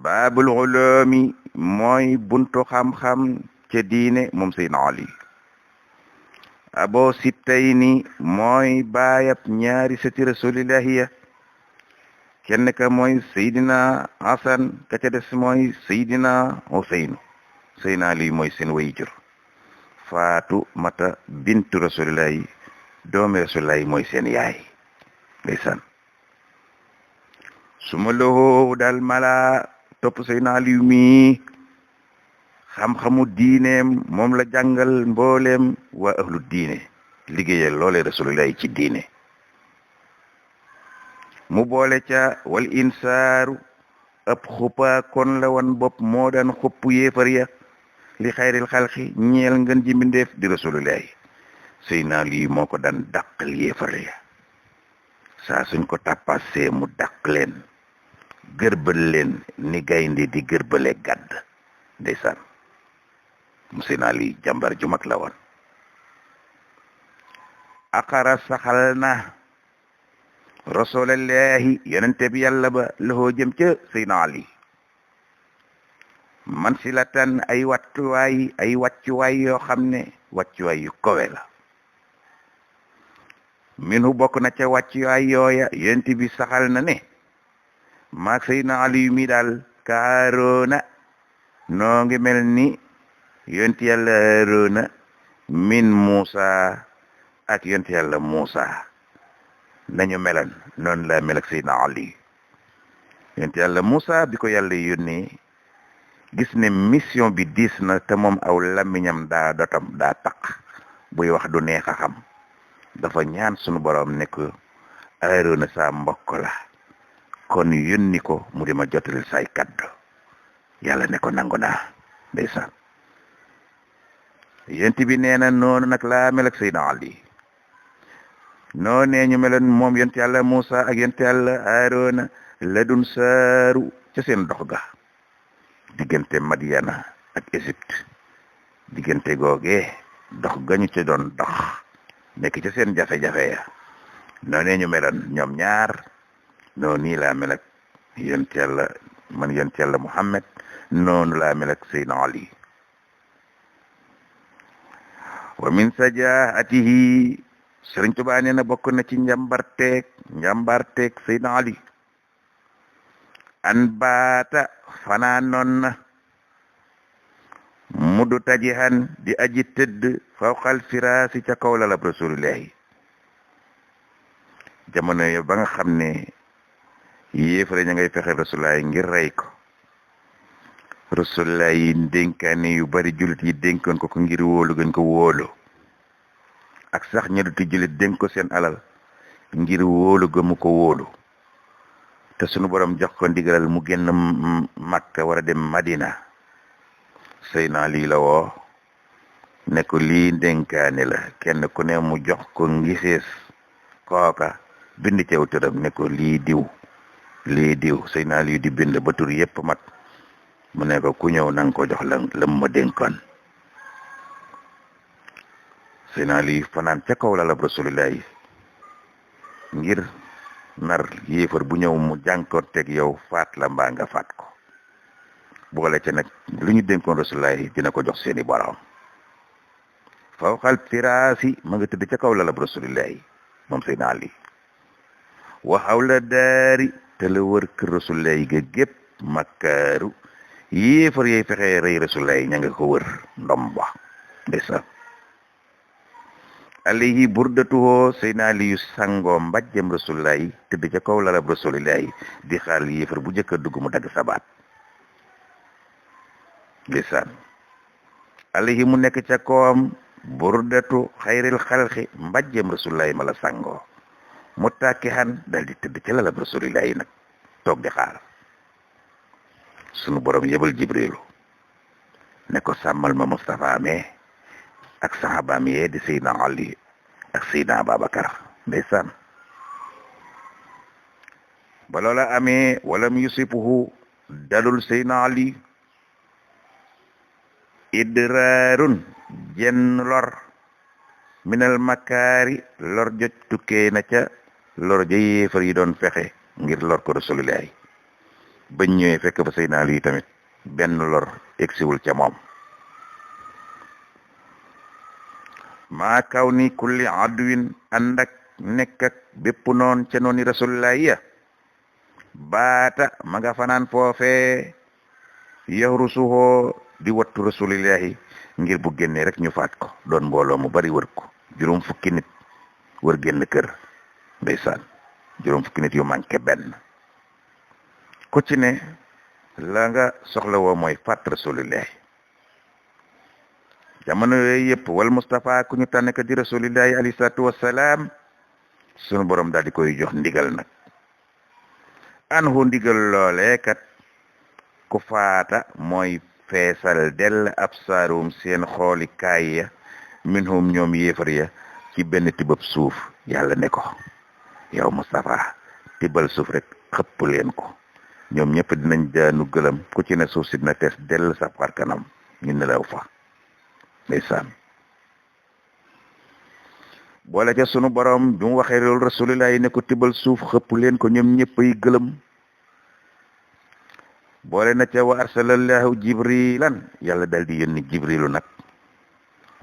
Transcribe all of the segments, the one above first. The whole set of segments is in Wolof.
baabul ulumi mooy buntu xam-xam ca diine moom Seydina Ali. abo sibtayni mooy baayab ñaari sëti rasulillahi ya kenn ka mooy Seydina Hasan ka ca des mooy Seydina Huseynu. Seydina Ali mooy seen wayjur. Faatu mata bintu rasulillahi doomi rasulillahi mooy seen yaay ndeysaan. suma loxo dal mala topp Seydina Ali mi xam-xamu diineem moom la jàngal mbooleem waa ahlu diine liggéeyal loolee rasulillahi ci diine. mu boole ca wal insaaru ab xuppa kon la wan bopp moo daan xupp yéefar ya li xayril xalqi ñeel ngën ji mbindeef di rasulillahi. Seydina Ali moo ko daan dàqal yéefar ya saa suñ ko tàppasee mu dàq leen gërbal leen ni gaynde di gërbale gàdd ndeysaan. mu Seydina Ali jàmbar ju mag la woon. aqara saxal na rasulallahi yonente bi yàlla ba loxoo jëm ca Seydina Ali man si la tan ay wàccuwaay yoo xam ne wàccuwaay yu kowe la. minu bokk na ca wàccuwaay yooya yonente bi saxal na ne maag Seydina Ali mi daal ka Haaruna noo ngi mel ni yonente yàlla Haaruna min Muusa ak yonente yàlla Muusa nañu melan noonu la mel ak Seydina Ali. yonent yàlla Musa bi ko yàlla yónnee gis ne mission bi diis na te moom aw làmmiñam daa taq buy wax du neex a xam dafa ñaan sunu borom ne ko Haaruna sa mbokk la kon yónni ko mu di ma jotalil say kaddu. yàlla ne ko nangu naa ndeysaan. yonent bi nee na noonu nag laa mel ak Seydina Ali. noo nee ñu meloon moom yonent yàlla Musa ak yonent yàlla Haaruna la dun saaru ca seen dox ga diggante Madiana ak Égypte diggante googee dox gañu ca doon dox nekk ca seen jafe-jafe ya noo nee ñu meloon ñoom ñaar noo nii laa mel ak yonent yàlla man yonent yàlla Muhammad noonu laa mel ak Seydina Ali. wa min sajaatihi Sëriñ Tuubaa nee na bokk na ci njàmbarteeg Seydina Ali an baata fanaanoon na mudu tajihan di aji tëdd fawqal firaasi ca kaw lalab rasulillahi. jamono yo ba nga xam ne yéefare ña ngay fexe rasulillahi ngir rey ko rasulillahi dénkaane yu bari jullit yi dénkoon ko ngir wóolu gën ko wóolu ak sax ñeduti jullit dénk ko seen alal ngir wóolu gëmu ko wóolu te sunu borom jox ko ndigalal mu génn Makka war a dem Madina. Seydina Ali la woo ne ko lii dénkaane la kenn ku ne mu jox ko ngisees kooka bind ci aw turam ne ko lii diw Seydina Ali di bind ba tur yépp mat mu ne ko ku ñëw nanga ko jox la ma dénkoon. Seydina Ali fanaan ca kaw lalab rasulillahi ngir nar yéefar bu ñëw mu jànkoonteeg yow faat la mbaa nga faat ko boole ca nag lu ñu dénkoon rasulillahi dina ko jox seeni borom. fawqal firaasi ma nga tëdd ca kaw lalab rasulillahi moom Seydina Ali wa hawla daari te la wër kër rasulillahi ga gépp makkaaru yéefar yay fexe rey rasulillahi ña nga ko wër ndom ba ndeysaan. alayhi burdatuhoo Seydina Ali yu sangoo mbàjjam rasulillahi tëdd ca kaw lalab rasulillahi di xaar yéefar bu jëkk a dugg mu dagg sabaat ndeysaan. alayhi mu nekk ca kawam burdatu xayril xalqi mbàjjam rasulillahi ma la sangoo mu tàkki xan dal di tëdd ca lalab rasulillahi nag toog di xaar. sunu borom yebal Jibrilu ne ko sàmmal ma Mustafa me ak sahabaam yee di Seydina Ali ak Seydina Ababakar ndeysaan. ba loola amee walam yusipuhu dalul Seydina Ali idraarun jenn lor minal makaari lor jot tukkee na ca lor ja yéefar yi doon fexe ngir lor ko rasulillahi bañ ñëwee fekk fa Seydina Ali tamit benn lor egsiwul ca moom. maa kaw ni kulli adwin ànd ak nekk ak bépp noon ca nooni rasulullah ya baata ma nga fanaan foofee yahrusuhoo di wattu rasulillahi ngir bu génnee rek ñu faat ko doon mbooloo mu bari wër ko juróom fukki nit wër génn kër ndeysaan juróom fukki nit yu manqué benn ku ci ne la nga soxla woo mooy faat rasulillahi jamono yooyu yëpp wal Mustafa ku ñu tànn ka di rasulillahi alayhi salaatu wassalaam sunu borom daal di koy jox ndigal nag anhu ndigal loolee kat ku faata mooy feesal dell absaarum seen xooli kaay ya minhum ñoom yéefar ya ci benn tibab suuf yàlla ne ko yow Mustafa tibal suuf rek xëpp leen ko ñoom ñëpp dinañ daanu gëlëm ku ci ne suuf si dina tees dell sa xar kanam ñu nelaw fa ndeysaan boole ca sunu borom bi mu waxee loolu rasulullah yi ne ko tibal suuf xëpp leen ko ñoom ñëpp ay gëlëm boole na ca wa arsalallahu jibrilan yàlla dal di yónni jibrilu nag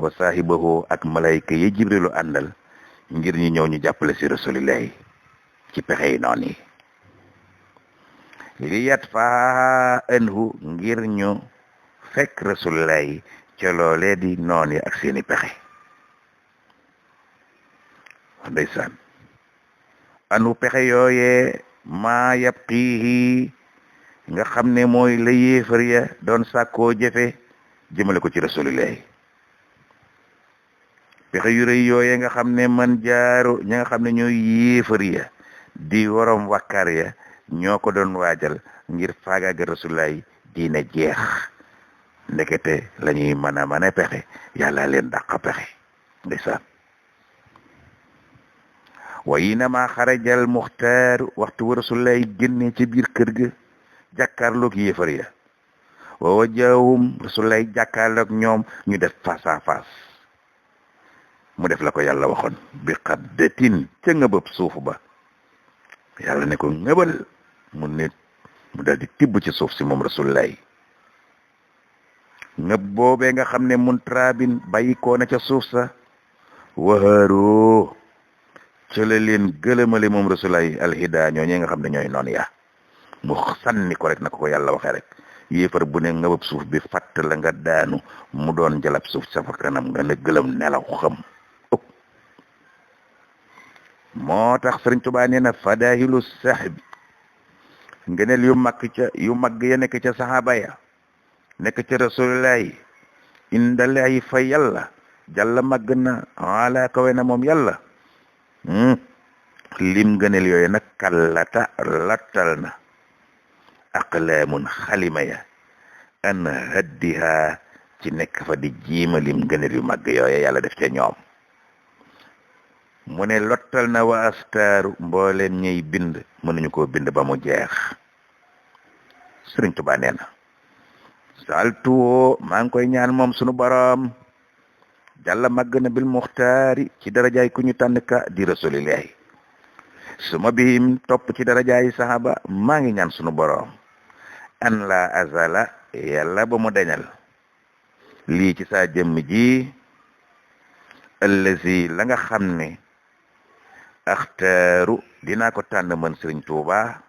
wa saahibahu ak malayka yi jibrilu àndal ngir ñu ñëw ñu jàppale si rasulullah yi ci pexe yi noonu yi li yat fa anhu ngir ñu fekk rasulullah yi ca loolee di noon yi ak seeni pexe ndeysaan anu pexe yooyee maa yabqihi nga xam ne mooy la yéefar ya doon sàkkoo jëfe jëmale ko ci rasulullah pexe yu rëy yooyee nga xam ne man jaaru ña nga xam ne ñooy yéefar ya di waroom wakkaar ya ñoo ko doon waajal ngir faagaaga rasulullah diina jeex ndekete la ñuy mën a pexe yàlla leen dàq pexe ndeysaan wa inama xarajal muxtaar waxtu wa rasulullah génne ci biir kër ga jàkkaarloog yéefar ya wa wajahum rasulullah jàkkaarloog ñoom ñu def face à face mu def la ko yàlla waxoon bi xaddatin ca ngëbëb suuf ba yàlla ne ko ngëbal mu dal di tibb ci suuf si moom rasulullah ngëb boobee nga xam ne mun trabin bàyyi koo na ca suuf sa waxaaroo ca la leen gëlëmale moom rasulullah alhida ñoo ñee nga xam ne ñooy noonu ya mu sànni ko rek na ko yàlla waxee rek yéefar bu ne ngëbab suuf bi fatt la nga daanu mu doon jalab suuf sa fa kanam nga ne gëlëm nelaw xam moo tax Sëriñ Tuubaa nee na fadahilu sahbi ngëneel yu mag ya nekk ca saxaaba ya nekk ca rasulillahi indalahi fa yàlla jàlla màgg na ala kawe na moom yàlla lim ngëneel yooyu nag kallata lattal na aqlaamun xalima ya an haddiha ci nekk fa di jiima lim ngëneel yu màgg yooyu yàlla def ca ñoom mu ne lottal na wa astaaru mbooleem ñuy bind mënuñu koo bind ba mu jeex Sëriñ Tuubaa nee na saltuwoo maa ngi koy ñaan moom sunu boroom jàlla màgg na bil muxtaari ci darajaay ku ñu tànn ka di rasulillahi suma bihim topp ci darajaay sahaba maa ngi ñaan sunu boroom an la azala yàlla ba mu dañal lii ci saa jëmm ji allazi la nga xam ne axtaaru dinaa ko tànn man Sëriñ Tuubaa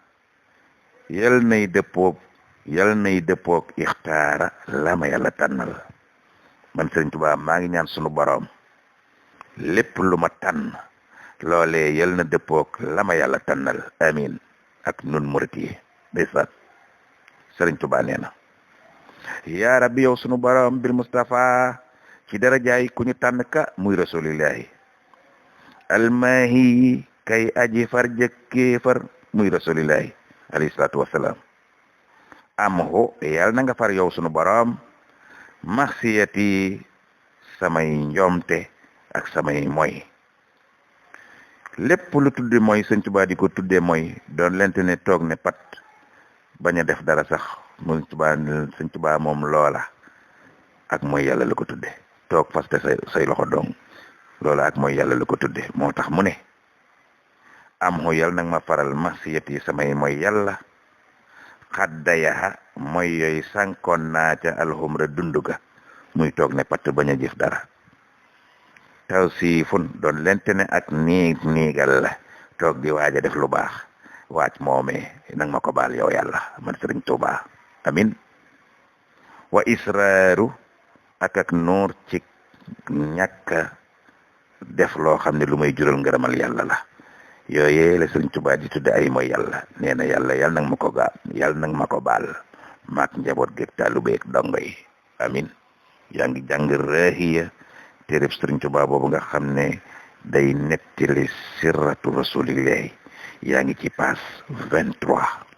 yal nay dëppoog ixtaara la ma yàlla tànnal man Sëriñ Tuubaa maa ngi ñaan sunu boroom lépp lu ma tànn loolee yal na dëppoog la ma yàlla tànnal amin ak nun murit yi ndeysaan Sëriñ Tuubaa nee na yaa rabbi yow sunu boroom bil Mustafa ci darajaay ku ñu tànn ka muy rasulillahi almaahi kay aji far jëkkee far muy rasulillahi alayhi salaatu wassalaam amhu yàlla na nga far yow sunu boroom maxsiyati samay njomte ak samay moy lépp lu tudde mooy Sëriñ Tuubaa di ko tudde mooy doon lente ne toog ne pat bañ a def dara sax Sëriñ Tuubaa moom loola ak mooy yàlla la ko tudde toog faste say loxo dong loola ak mooy yàlla la ko tudde moo tax mu ne am xu yàlla nag ma faral maxsiyati samay mooy yàlla xaddayaha mooy yooyu sànkoon naa ca alxumra dunduga muy toog ne patt bañ a jëf dara taw siifun doon lente ne ak niigal la toog di waaj a def lu baax waaj moomee nang ma ko baal yow yàlla man Sëriñ Tuubaa amin wa israaru ak nuur ci ñàkk def loo xam ne lu may jural ngërëmal yàlla la yooyee la Sëriñ Tuubaa di tudde ay mooy yàlla nee na yàlla nang ma ko yàlla nang ma ko baal maak njaboot geeg taalibeek dongo yi amin yaa ngi jàng Raahiya téereb Sëriñ Tuubaa boobu nga xam ne day nettali sirratu rasulillahi yaa ngi ci paas 23